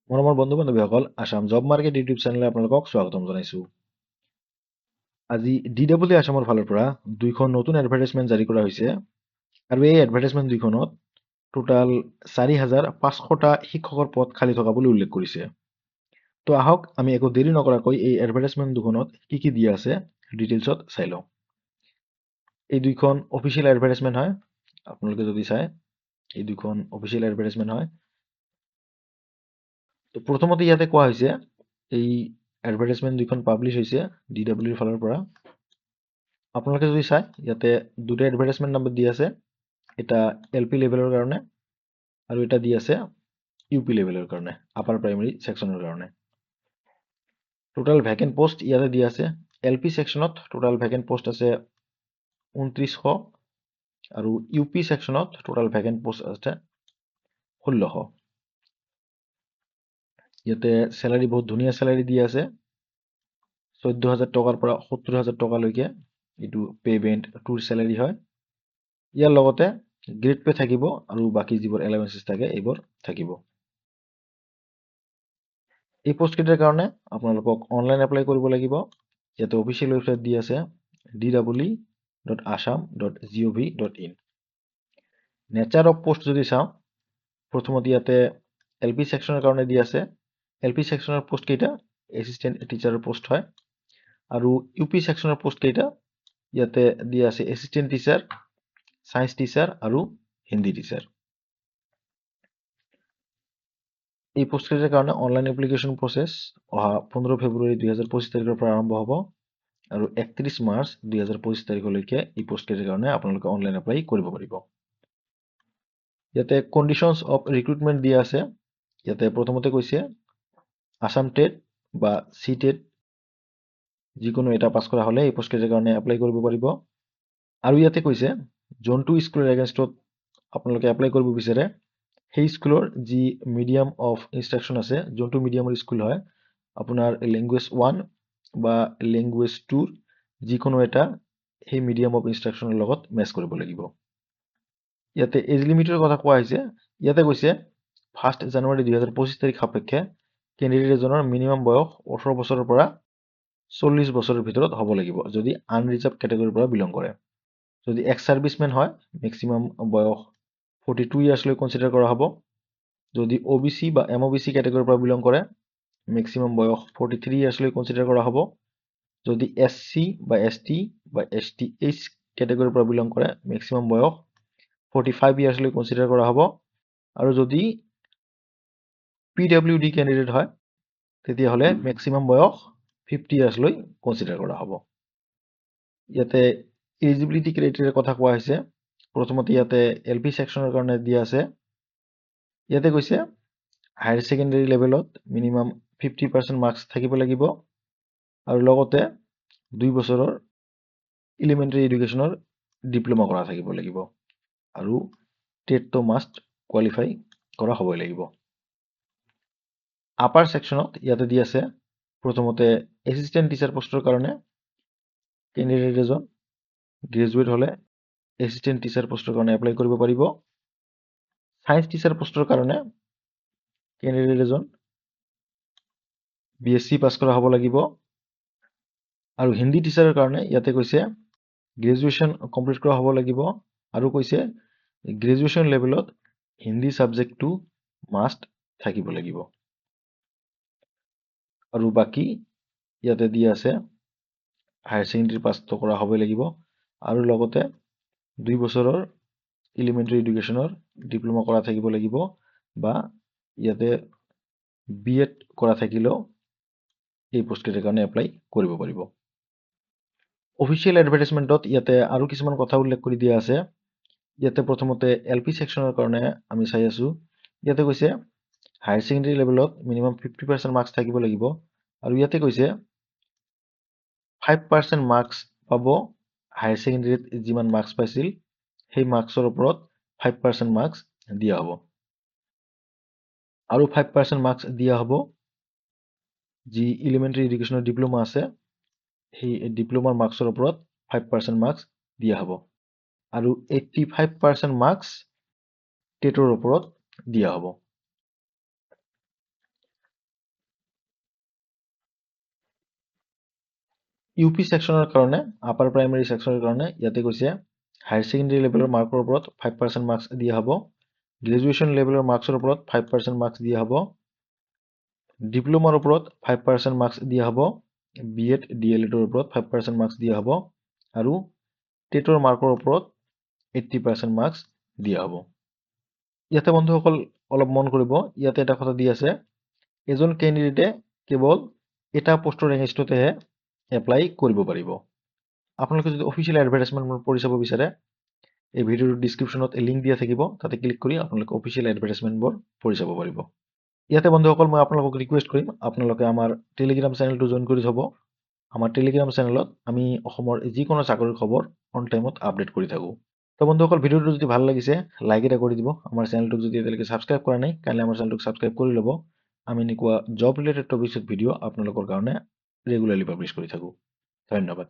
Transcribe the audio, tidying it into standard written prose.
মৰমৰ বন্ধু বান্ধৱীসকল, Assam job market YouTube চেনেললৈ আপোনালোকক স্বাগতম জনাইছো। আজি DWE আসামৰ ফালৰ পৰা দুইখন নতুন এডভাৰটাইজমেণ্ট জাৰি কৰা হৈছে আৰু এই এডভাৰটাইজমেণ্ট দুইখনত টোটাল 4,500টা শিক্ষকৰ পদ খালী থকা বুলি উল্লেখ কৰিছে। তো আহক আমি একো দেৰি নকৰাকৈ এই এডভাৰটাইজমেণ্ট দুখনত কি কি দিয়া আছে ডিটেইলছত চাই লওঁ। এই দুইখন অফিচিয়েল এডভাৰটাইজমেণ্ট হয়। আপোনালোকে যদি চাই এই দুইখন অফিচিয়েল এডভাৰটাইজমেণ্ট হয়। তো প্ৰথমতে ইয়াতে কোৱা হৈছে এই এডভাৰটাইজমেণ্ট দুইখন পাব্লিছ হৈছে DWEৰ ফালৰ পৰা। আপোনালোকে যদি চাই ইয়াতে দুটা এডভাৰটাইজমেণ্ট নাম্বাৰ দি আছে, এটা LP লেভেলৰ কাৰণে আৰু এটা দি আছে UP লেভেলৰ কাৰণে, আপাৰ প্ৰাইমেৰী ছেকশ্যনৰ কাৰণে। টোটাল ভেকেণ্ট পোষ্ট ইয়াতে দি আছে। LP ছেকশ্যনত টোটাল ভেকেণ্ট পোষ্ট আছে 2900 আৰু UP ছেকশ্যনত টোটাল ভেকেণ্ট পোষ্ট আছে 1600। ইয়াতে চেলাৰী বহুত ধুনীয়া চেলাৰী দি আছে, 14,000 টকাৰ পৰা 70,000 টকালৈকে এইটো পে বেণ্ড 2ৰ চেলাৰী হয়। ইয়াৰ লগতে গ্ৰেড পে থাকিব আৰু বাকী যিবোৰ এলাৱেন্সেছ থাকে এইবোৰ থাকিব। এই পোষ্টকেইটাৰ কাৰণে আপোনালোকক অনলাইন এপ্লাই কৰিব লাগিব। ইয়াতে অফিচিয়েল ৱেবছাইট দি আছে dwe.assam.gov.in। নেচাৰ অফ পোষ্ট যদি চাওঁ, প্ৰথমতে ইয়াতে LP ছেকশ্যনৰ কাৰণে দি আছে। LP ছেকশ্যনৰ পোষ্ট কেইটা এছিষ্টেণ্ট টিচাৰৰ পোষ্ট হয় আৰু UP ছেকশ্যনৰ পোষ্ট কেইটা ইয়াতে দি আছে এছিষ্টেণ্ট টিচাৰ, সায়েন্স টিচাৰ আৰু হিন্দী টিচাৰ। এই পোষ্টকেইটাৰ কাৰণে অনলাইন এপ্লিকেশ্যন প্ৰচেছ অহা 15 ফেব্ৰুৱাৰী 2025 তাৰিখৰ পৰা আৰম্ভ হ'ব আৰু 31 মাৰ্চ 2025 তাৰিখলৈকে এই পোষ্টকেইটাৰ কাৰণে আপোনালোকে অনলাইন এপ্লাই কৰিব পাৰিব। ইয়াতে কণ্ডিশ্যনছ অফ ৰিক্ৰুটমেণ্ট দিয়া আছে। ইয়াতে প্ৰথমতে কৈছে আসাম টেট বা CTET যিকোনো এটা পাছ কৰা হ'লে এই পোষ্টকেইটাৰ কাৰণে এপ্লাই কৰিব পাৰিব। আৰু ইয়াতে কৈছে যোনটো স্কুলৰ এগেইনষ্টত আপোনালোকে এপ্লাই কৰিব বিচাৰে সেই স্কুলৰ যি মিডিয়াম অফ ইনষ্ট্ৰাকশ্যন আছে, যোনটো মিডিয়ামৰ স্কুল হয়, আপোনাৰ লেংগুৱেজ 1 বা লেংগুৱেজ 2 যিকোনো এটা সেই মিডিয়াম অফ ইনষ্ট্ৰাকশ্যনৰ লগত মেচ কৰিব লাগিব। ইয়াতে এজ লিমিটৰ কথা কোৱা হৈছে। ইয়াতে কৈছে 1 জানুৱাৰী 2025 তাৰিখ সাপেক্ষে কেণ্ডিডেট এজনৰ মিনিমাম বয়স 18 বছৰৰ পৰা 40 বছৰৰ ভিতৰত হ'ব লাগিব যদি আনৰিজাৰ্ভ কেটেগৰীৰ পৰা বিলং কৰে। যদি এক্স ছাৰ্ভিচমেন হয়, মেক্সিমাম বয়স 42 ইয়াৰ্ছলৈ কনচিডাৰ কৰা হ'ব। যদি OBC বা MOBC কেটেগৰীৰ পৰা বিলং কৰে, মেক্সিমাম বয়স 43 ইয়াৰ্ছলৈ কনচিডাৰ কৰা হ'ব। যদি SC বা ST বা STH কেটেগৰীৰ পৰা বিলং কৰে, মেক্সিমাম বয়স 45 ইয়াৰ্ছলৈ কনচিডাৰ কৰা হ'ব। আৰু যদি PWD কেণ্ডিডেট হয়, তেতিয়াহ'লে মেক্সিমাম বয়স 50 ইয়াৰ্ছলৈ কনচিডাৰ কৰা হ'ব। ইয়াতে এলিজিবিলিটি ক্ৰাইটেৰিয়াৰ কথা কোৱা হৈছে। প্ৰথমতে ইয়াতে LP ছেকশ্যনৰ কাৰণে দিয়া আছে। ইয়াতে কৈছে হায়াৰ ছেকেণ্ডাৰী লেভেলত মিনিমাম 50% মাৰ্কছ থাকিব লাগিব আৰু লগতে 2 বছৰৰ এলিমেণ্টাৰী এডুকেশ্যনৰ ডিপ্ল'মা কৰা থাকিব লাগিব আৰু টেটটো মাষ্ট কোৱালিফাই কৰা হ'বই লাগিব। আপাৰ ছেকশ্যনত ইয়াতে দি আছে প্ৰথমতে এছিষ্টেণ্ট টিচাৰ পোষ্টৰ কাৰণে কেণ্ডিডেট এজন গ্ৰেজুৱেট হ'লে এছিষ্টেণ্ট টিচাৰ পোষ্টৰ কাৰণে এপ্লাই কৰিব পাৰিব। সায়েন্স টিচাৰ পোষ্টৰ কাৰণে কেণ্ডিডেট এজন BSc পাছ কৰা হ'ব লাগিব আৰু হিন্দী টিচাৰৰ কাৰণে ইয়াতে কৈছে গ্ৰেজুৱেশ্যন কমপ্লিট কৰা হ'ব লাগিব আৰু কৈছে গ্ৰেজুৱেশ্যন লেভেলত হিন্দী ছাবজেক্টটো মাষ্ট থাকিব লাগিব। আৰু বাকী ইয়াতে দিয়া আছে হায়াৰ ছেকেণ্ডেৰী পাছ কৰা হ'বই লাগিব আৰু লগতে 2 বছৰৰ এলিমেণ্টাৰী এডুকেশ্যনৰ ডিপ্ল'মা কৰা থাকিব লাগিব বা ইয়াতে BEd কৰা থাকিলেও এই পোষ্টকেইটাৰ কাৰণে এপ্লাই কৰিব পাৰিব। অফিচিয়েল এডভাৰটাইজমেণ্টত ইয়াতে আৰু কিছুমান কথা উল্লেখ কৰি দিয়া আছে। ইয়াতে প্ৰথমতে LP ছেকশ্যনৰ কাৰণে আমি চাই আছোঁ। ইয়াতে কৈছে হায়াৰ ছেকেণ্ডেৰী লেভেলত মিনিমাম 50% মাৰ্কছ থাকিব লাগিব আৰু ইয়াতে কৈছে 5% মাৰ্কছ পাব হায়াৰ ছেকেণ্ডেৰীত যিমান মাৰ্কছ পাইছিল সেই মাৰ্কছৰ ওপৰত 5% মাৰ্কছ দিয়া হ'ব আৰু 5% মাৰ্কছ দিয়া হ'ব যি এলিমেণ্টাৰী এডুকেশ্যনৰ ডিপ্ল'মা আছে সেই ডিপ্ল'মাৰ মাৰ্কছৰ ওপৰত 5% মাৰ্কছ দিয়া হ'ব আৰু 85% মাৰ্কছ টেটৰ ওপৰত দিয়া হ'ব। ইউপি সেকশনৰ কাৰণে আপাৰ প্ৰাইমেৰী সেকশনৰ কাৰণে ইয়াতে কৈছে হায়াৰ ছেকেণ্ডাৰী লেভেলৰ মাৰ্কৰ ওপৰত 5% মাৰ্কছ দিয়া হ'ব, গ্ৰেজুৱেশ্যন লেভেলৰ মাৰ্কছৰ ওপৰত 5% মাৰ্কছ দিয়া হ'ব, ডিপ্ল'মাৰ ওপৰত 5% মাৰ্কছ দিয়া হ'ব, বিএড ডিএলএডৰ ওপৰত 5% মাৰ্কছ দিয়া হ'ব আৰু টেটৰ মাৰ্কৰ ওপৰত 80% মাৰ্কছ দিয়া হ'ব। ইয়াতে বন্ধুসকল অলপ মন কৰিব, ইয়াতে এটা কথা দি আছে, এজন কেণ্ডিডেটে কেৱল এটা পোষ্টৰ এগেইনষ্টতেহে এপ্লাই কৰিব পাৰিব। আপোনালোকে যদি অফিচিয়েল এডভাৰটাইজমেণ্ট পঢ়ি চাব বিচাৰে, এই ভিডিঅ'ৰ ডিছক্ৰিপশ্যনত লিংক দিয়া থাকিব, তাতে ক্লিক কৰি আপোনালোকে অফিচিয়েল এডভাৰটাইজমেণ্টবোৰ পঢ়ি চাব পাৰিব। ইয়াতে বন্ধুসকল মই আপোনালোকক ৰিকুৱেষ্ট কৰিম, আপোনালোকে আমাৰ টেলিগ্ৰাম চেনেলটো জইন কৰি থ'ব। আমাৰ টেলিগ্ৰাম চেনেলত আমি অসমৰ যিকোনো চাকৰিৰ খবৰ অন টাইমত আপডেট কৰি থাকোঁ। তো বন্ধুসকল ভিডিঅ'টো যদি ভাল লাগিছে লাইক এটা কৰি দিব। আমাৰ চেনেলটোক যদি এতিয়ালৈকে ছাবস্ক্ৰাইব কৰা নাই, কাইলৈ আমাৰ চেনেলটোক ছাবস্ক্ৰাইব কৰি ল'ব। আমি এনেকুৱা জব ৰিলেটেড টপিকছত ভিডিঅ' আপোনালোকৰ কাৰণে ৰেগুলাৰলি পাব্লিছ কৰি থাকোঁ। ধন্যবাদ।